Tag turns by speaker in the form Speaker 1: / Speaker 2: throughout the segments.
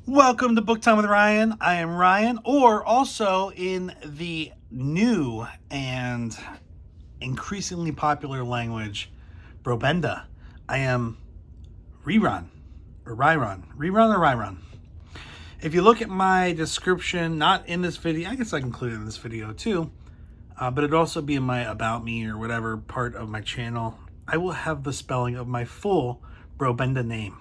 Speaker 1: Welcome to Book Time with Ryan. I am Ryan, or also in the new and increasingly popular language, Brabenda, I am Riran, or Riran. If you look at my description, not in this video, I guess I can include it in this video too, but it'd also be in my About Me or whatever part of my channel. I will have the spelling of my full Brabenda name.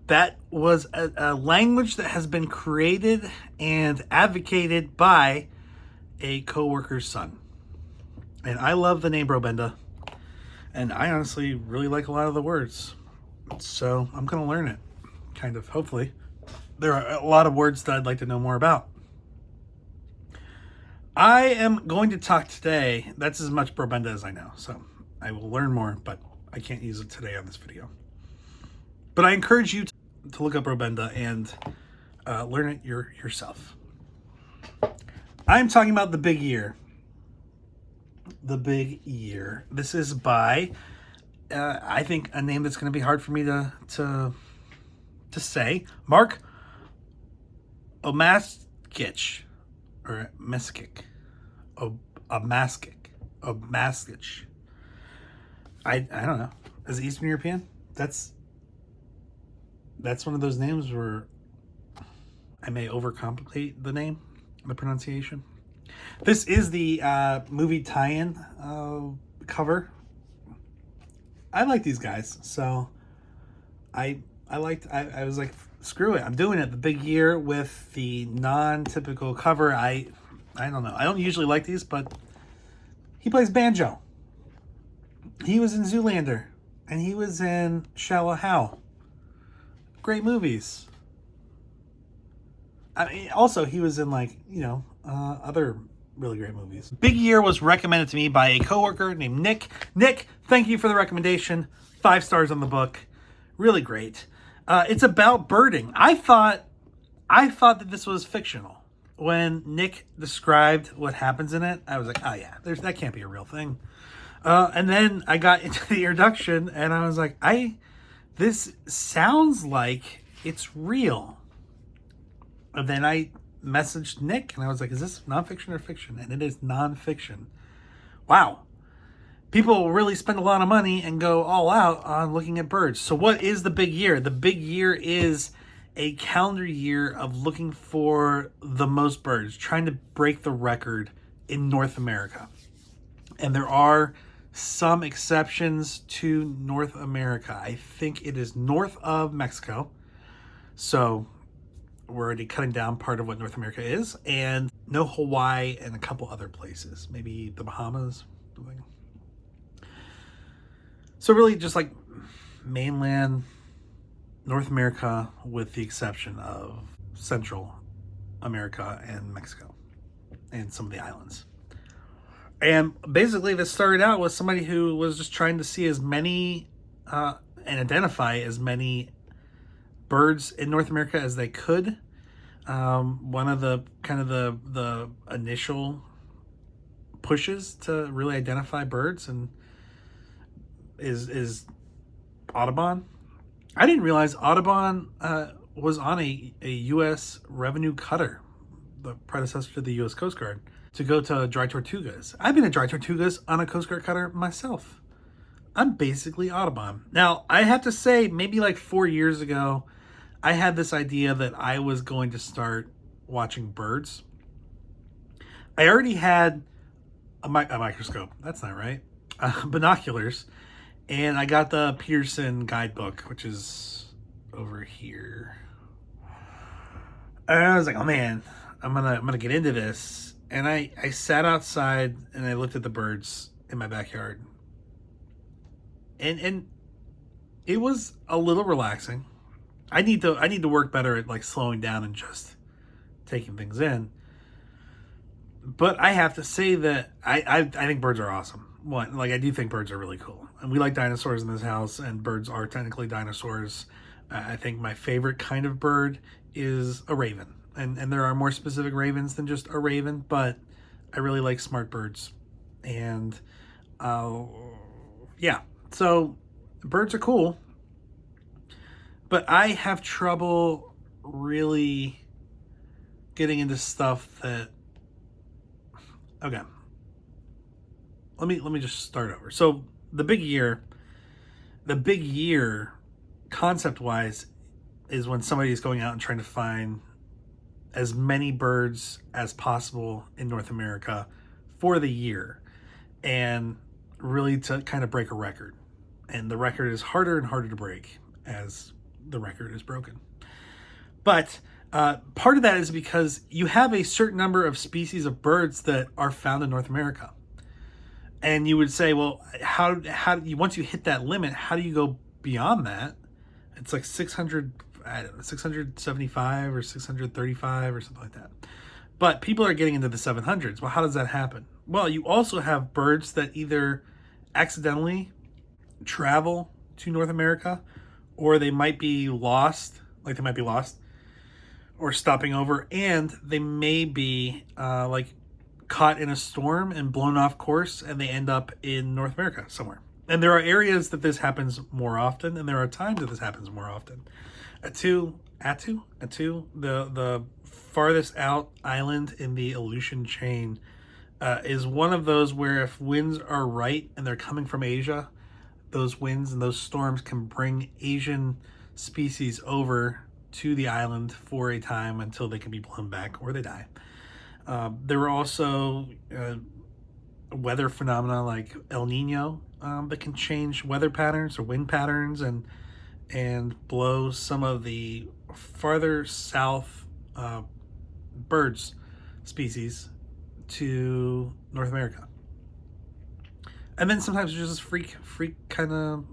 Speaker 1: That was a language that has been created and advocated by a co-worker's son. And I love the name Brabenda. And I honestly really like a lot of the words. So I'm going to learn it, kind of, hopefully. There are a lot of words that I'd like to know more about. I am going to talk today, that's as much Brabenda as I know. So I will learn more, but I can't use it today on this video. But I encourage you to look up Brabenda and learn it yourself. I'm talking about The Big Year. The Big Year. This is by, I think, a name that's going to be hard for me to say. Mark Obmascik. Or Obmascik. Obmascik. I don't know. Is it Eastern European? That's one of those names where I may overcomplicate the name, the pronunciation. This is the movie tie-in cover. I like these guys, so I was like, screw it, I'm doing it. The Big Year with the non-typical cover. I don't know. I don't usually like these, but he plays banjo. He was in Zoolander, and he was in Shallow Hal. Great movies. I mean, also, he was in, like, other really great movies. Big Year was recommended to me by a coworker named Nick. Nick, thank you for the recommendation. 5 stars on the book. Really great. It's about birding. I thought that this was fictional. When Nick described what happens in it, I was like, oh yeah, that can't be a real thing. And then I got into the introduction, and I was like, this sounds like it's real. And then I messaged Nick, and I was like, is this nonfiction or fiction? And it is nonfiction. Wow. People really spend a lot of money and go all out on looking at birds. So what is the Big Year? The Big Year is a calendar year of looking for the most birds, trying to break the record in North America. And there are some exceptions to North America. I think it is north of Mexico. So we're already cutting down part of what North America is. And no Hawaii and a couple other places. Maybe the Bahamas. So really just like mainland North America with the exception of Central America and Mexico. And some of the islands. And basically this started out with somebody who was just trying to see as many and identify as many birds in North America as they could. One of the kind of the initial pushes to really identify birds and is Audubon. I didn't realize Audubon was on a U.S. revenue cutter, the predecessor to the U.S. Coast Guard, to go to dry tortugas. I've been to dry tortugas on a Coast Guard cutter myself. I'm basically Audubon. Now, I have to say, maybe like 4 years ago, I had this idea that I was going to start watching birds. I already had a microscope. That's not right. Binoculars. And I got the Peterson guidebook, which is over here. And I was like, oh man, I'm gonna get into this. And I sat outside and I looked at the birds in my backyard. And it was a little relaxing. I need to work better at like slowing down and just taking things in. But I have to say that I think birds are awesome. I do think birds are really cool. And we like dinosaurs in this house, and birds are technically dinosaurs. I think my favorite kind of bird is a raven. And there are more specific ravens than just a raven, but I really like smart birds. And yeah, so birds are cool. But I have trouble really getting into stuff that... Okay. Let me just start over. So the big year concept-wise is when somebody is going out and trying to find as many birds as possible in North America for the year, and really to kind of break a record. And the record is harder and harder to break as the record is broken. But part of that is because you have a certain number of species of birds that are found in North America. And you would say, well, how once you hit that limit, how do you go beyond that? It's like 600, I don't know, 675 or 635 or something like that. But people are getting into the 700s. Well, how does that happen? Well, you also have birds that either accidentally travel to North America, or they might be lost, or stopping over, and they may be caught in a storm and blown off course, and they end up in North America somewhere. And there are areas that this happens more often, and there are times that this happens more often. Attu, the farthest out island in the Aleutian chain, is one of those where if winds are right and they're coming from Asia, those winds and those storms can bring Asian species over to the island for a time until they can be blown back or they die. There were also weather phenomena like El Nino that can change weather patterns or wind patterns and blow some of the farther south birds species to North America. And then sometimes there's just freak kind of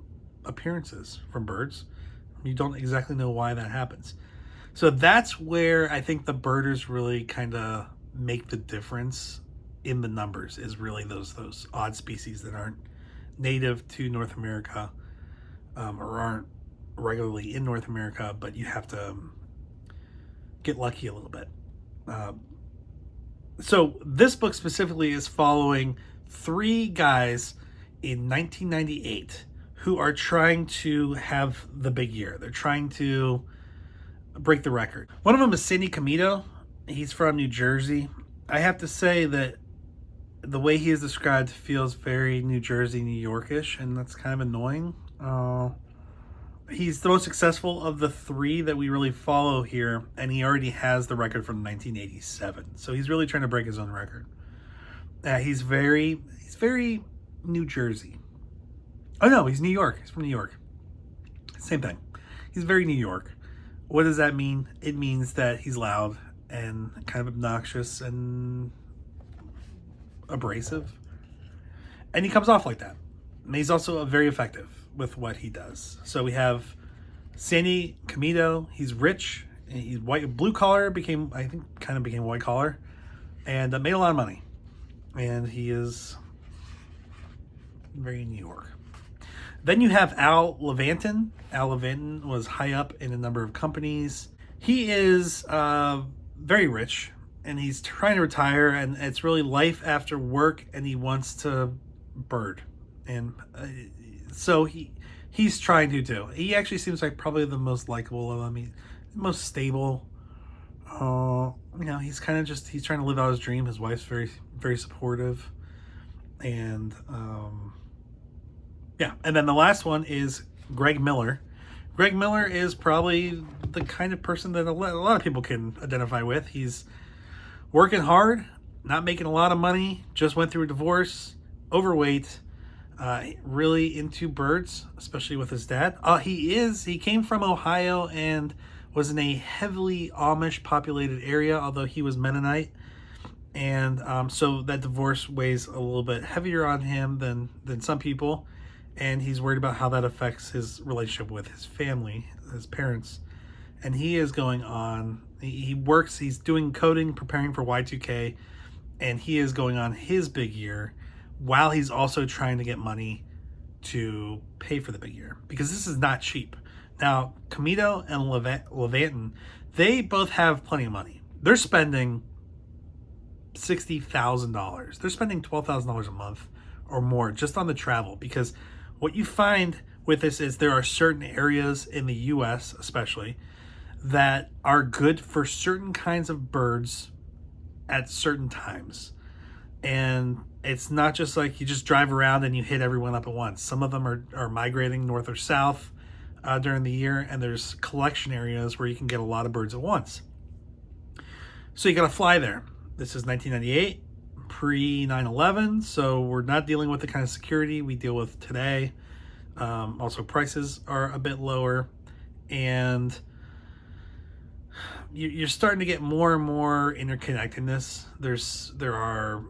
Speaker 1: appearances from birds. You don't exactly know why that happens. So that's where I think the birders really kind of make the difference in the numbers, is really those odd species that aren't native to North America or aren't regularly in North America, but you have to get lucky a little bit. So this book specifically is following 3 guys in 1998 who are trying to have the big year. They're trying to break the record. One of them is Sandy Comito. He's from New Jersey. I have to say that the way he is described feels very New Jersey, New Yorkish, and that's kind of annoying. He's the most successful of the 3 that we really follow here, and he already has the record from 1987. So he's really trying to break his own record. He's very New Jersey. Oh no, he's New York. He's from New York. Same thing. He's very New York. What does that mean? It means that he's loud and kind of obnoxious and abrasive. And he comes off like that. And he's also very effective with what he does. So we have Sandy Comito. He's rich. He's white, blue collar, became white collar, and made a lot of money. And he is very New York. Then you have Al Levantin. Al Levantin was high up in a number of companies. He is very rich, and he's trying to retire, and it's really life after work, and he wants to bird. And so he's trying to too. He actually seems like probably the most likable of them. He's the most stable. He's kind of he's trying to live out his dream. His wife's very supportive. And and then the last one is Greg Miller. Greg Miller is probably the kind of person that a lot of people can identify with. He's working hard, not making a lot of money, just went through a divorce, overweight, really into birds, especially with his dad. He came from Ohio and was in a heavily Amish populated area, although he was Mennonite. And so that divorce weighs a little bit heavier on him than some people. And he's worried about how that affects his relationship with his family, his parents. And he is going on, he's doing coding, preparing for Y2K, and he is going on his big year while he's also trying to get money to pay for the big year, because this is not cheap. Now, Comito and Levantin, they both have plenty of money. They're spending $60,000. They're spending $12,000 a month or more just on the travel, because what you find with this is there are certain areas in the US especially that are good for certain kinds of birds at certain times. And it's not just like you just drive around and you hit everyone up at once. Some of them are migrating north or south during the year, and there's collection areas where you can get a lot of birds at once. So you got to fly there. This is 1998, pre 9/11, so we're not dealing with the kind of security we deal with today. Also, prices are a bit lower, and you're starting to get more and more interconnectedness. There are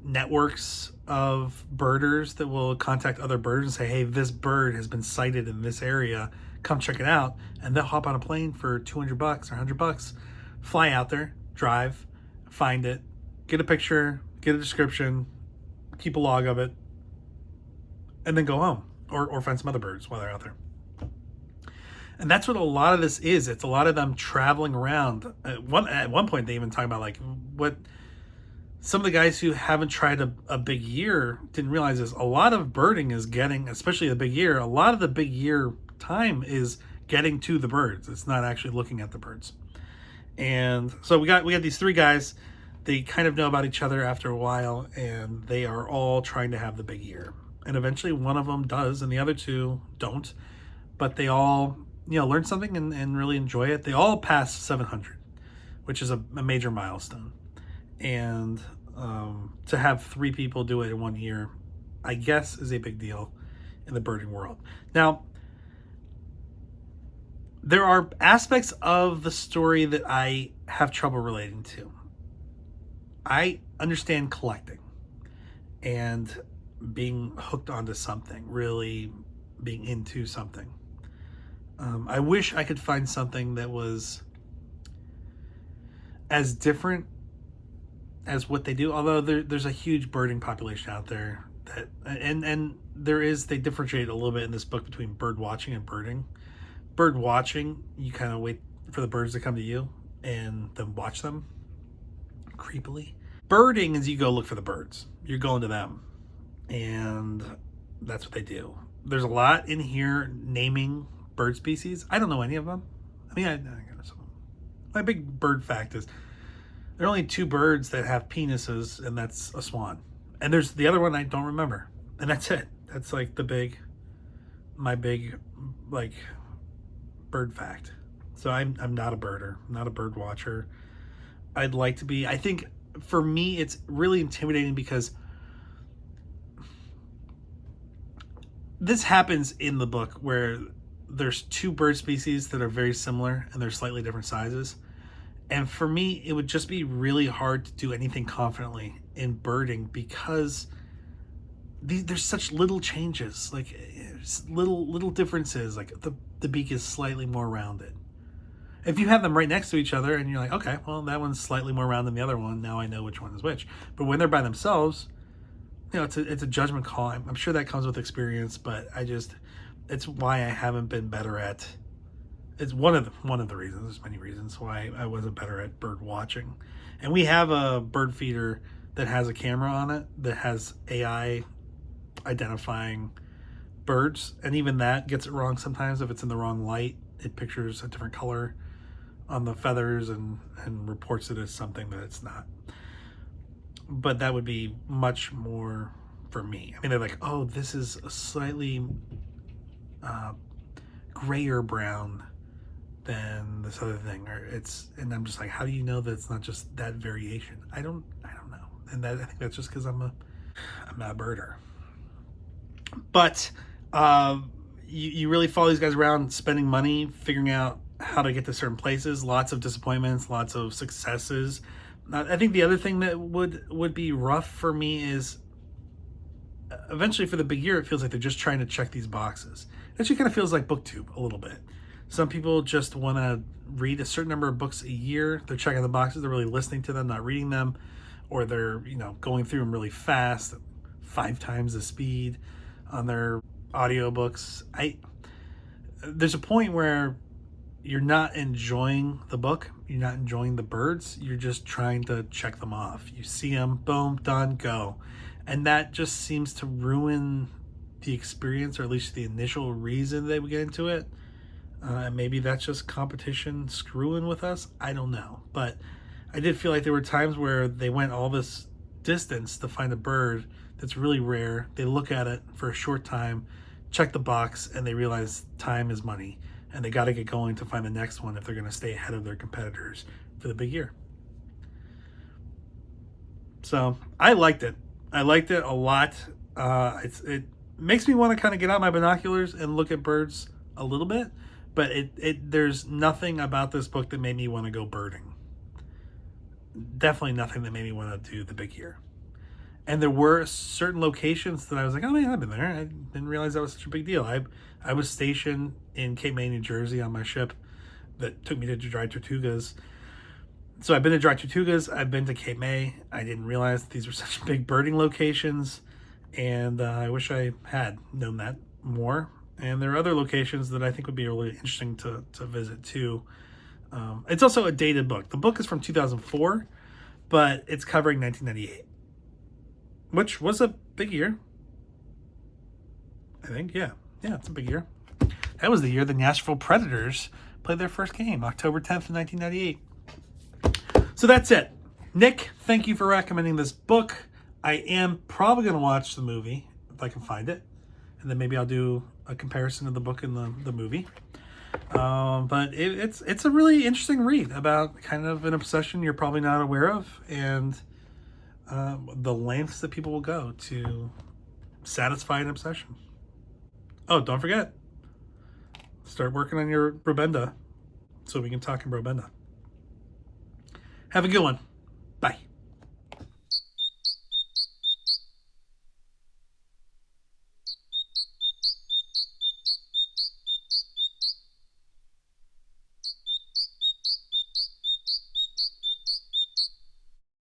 Speaker 1: networks of birders that will contact other birds and say, hey, this bird has been sighted in this area, come check it out. And they'll hop on a plane for $200 or $100, fly out there, drive, find it, get a picture, get a description, keep a log of it, and then go home or find some other birds while they're out there. And that's what a lot of this is. It's a lot of them traveling around. At one point, they even talk about like what some of the guys who haven't tried a big year didn't realize is a lot of birding is getting, especially the big year, a lot of the big year time is getting to the birds. It's not actually looking at the birds. And so we got these three guys. They kind of know about each other after a while, and they are all trying to have the big year. And eventually one of them does, and the other two don't. But they all, learn something and really enjoy it. They all pass 700, which is a major milestone. And to have three people do it in 1 year, I guess, is a big deal in the birding world. Now, there are aspects of the story that I have trouble relating to. I understand collecting and being hooked onto something, really being into something. I wish I could find something that was as different as what they do, although there's a huge birding population out there that and they differentiate a little bit in this book between bird watching and birding. Bird watching, you kind of wait for the birds to come to you and then watch them creepily. Birding is you go look for the birds. You're going to them, and that's what they do. There's a lot in here naming bird species. I don't know any of them. I mean, I got some. My big bird fact is there are only two birds that have penises, and that's a swan. And there's the other one I don't remember, and that's it. That's like my big like bird fact. So I'm not a birder, I'm not a bird watcher. I'd like to be. I think for me it's really intimidating because this happens in the book where there's two bird species that are very similar and they're slightly different sizes. And for me, it would just be really hard to do anything confidently in birding because there's such little changes, like little differences. Like the beak is slightly more rounded. If you have them right next to each other and you're like, okay, well, that one's slightly more round than the other one, now I know which one is which. But when they're by themselves, it's a judgment call. I'm sure that comes with experience, but it's why I haven't been better at. It's one of the reasons. There's many reasons why I wasn't better at bird watching. And we have a bird feeder that has a camera on it that has AI identifying birds, and even that gets it wrong sometimes. If it's in the wrong light, it pictures a different color on the feathers and reports it as something that it's not. But that would be much more for me. I mean, they're like, oh, this is a slightly grayer brown than this other thing, and I'm just like, how do you know that it's not just that variation? I don't know. And I think that's just because I'm not a birder. But you really follow these guys around, spending money, figuring out how to get to certain places, lots of disappointments, lots of successes. I think the other thing that would be rough for me is eventually for the big year, it feels like they're just trying to check these boxes. It actually kind of feels like BookTube a little bit. Some people just want to read a certain number of books a year. They're checking the boxes. They're really listening to them, not reading them, or they're going through them really fast, 5 times the speed on their audiobooks. There's a point where you're not enjoying the book. You're not enjoying the birds. You're just trying to check them off. You see them, boom, done, go. And that just seems to ruin the experience, or at least the initial reason they would get into it. And maybe that's just competition screwing with us. I don't know. But I did feel like there were times where they went all this distance to find a bird that's really rare. They look at it for a short time, check the box, and they realize time is money. And they got to get going to find the next one if they're going to stay ahead of their competitors for the big year. So I liked it. I liked it a lot. It makes me want to kind of get out my binoculars and look at birds a little bit. But there's nothing about this book that made me want to go birding. Definitely nothing that made me want to do the big year. And there were certain locations that I was like, oh man, I've been there. I didn't realize that was such a big deal. I was stationed in Cape May, New Jersey on my ship that took me to Dry Tortugas. So I've been to Dry Tortugas. I've been to Cape May. I didn't realize that these were such big birding locations. And I wish I had known that more. And there are other locations that I think would be really interesting to visit too. It's also a dated book. The book is from 2004, but it's covering 1998, which was a big year. I think, yeah, it's a big year. That was the year the Nashville Predators played their first game, October 10th, 1998. So that's it. Nick, thank you for recommending this book. I am probably going to watch the movie if I can find it. And then maybe I'll do a comparison of the book and the movie. But it's a really interesting read about kind of an obsession you're probably not aware of, and the lengths that people will go to satisfy an obsession. Oh, don't forget, start working on your Brabenda so we can talk in Brabenda. Have a good one.